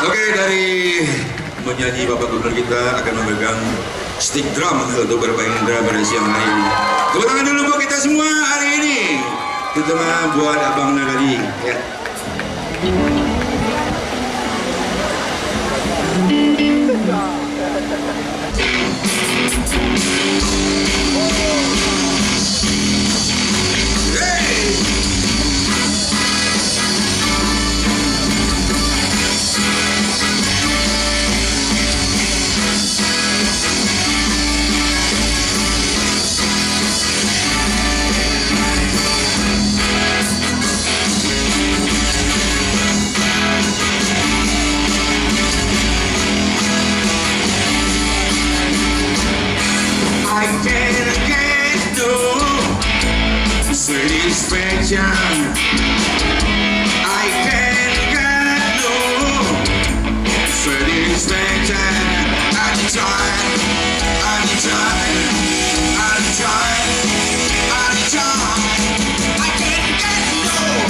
Oke, dari menyanyi Bapak Gubernur kita akan memegang stick drum untuk bermain drum pada siang hari ini. Tepuk tangan dulu buat kita semua hari ini, terutama buat Abang Nagari. Ya. I can't get no satisfaction. I can't get no satisfaction. Anytime, anytime, anytime, anytime. I can't get no.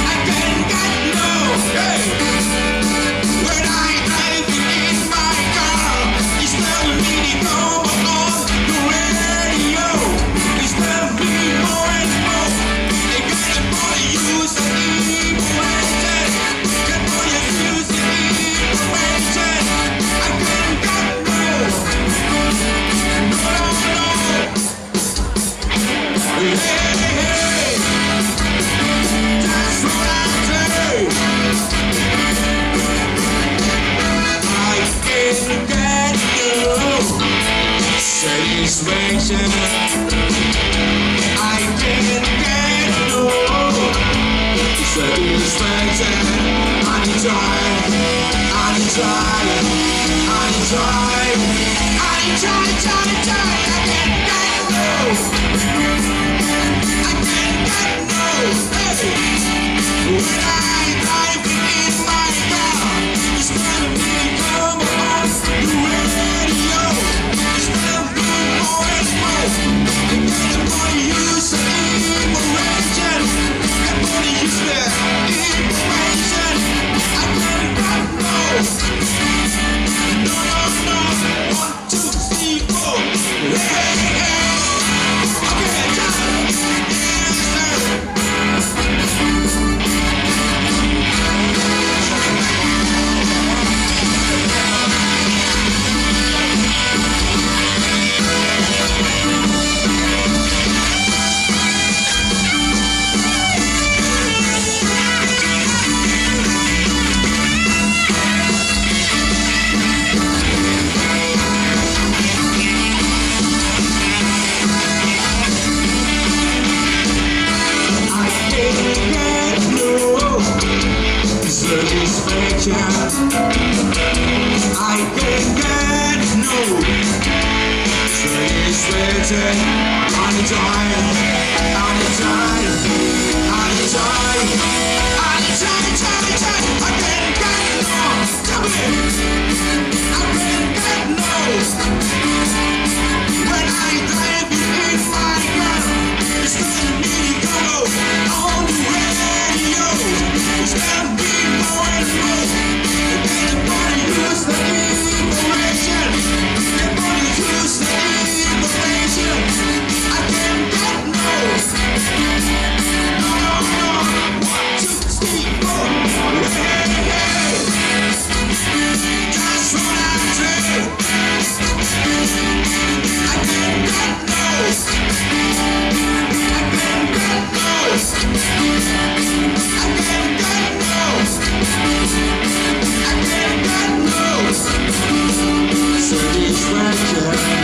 I can't get no. Hey. When I drive in my car, it's telling me to go on the radio. It's telling me more and more. They gotta put use the information. Get more use the information. I can't get no. No, no. Hey, hey. That's what I say. I can't get no satisfaction. I can't get no satisfaction. Anytime, anytime, anytime, anytime, anytime. I can't get no. I can't get no. Hey. When I drive in my car, it's telling me to come on the radio. It's telling me more and more. They gotta put use the information. They put use the information. I can't get no. No, no, no. 1, 2, 3, 4. Hey, hey. Okay, time. Yes, sir. I can't get no satisfaction. I can't get no satisfaction. Anytime, anytime, anytime, anytime, anytime. I can't get no. Tell me, I can't get no. When I drive in my car, it's telling me to go on the radio. It's telling me more and more. Everybody use the information. Everybody use the information. I can't get no. No, no, no. 1, 2, 3, 4. Hey, hey. That's what I say. I can't get no. I can't get no. I can't get no. I can't get no satisfaction.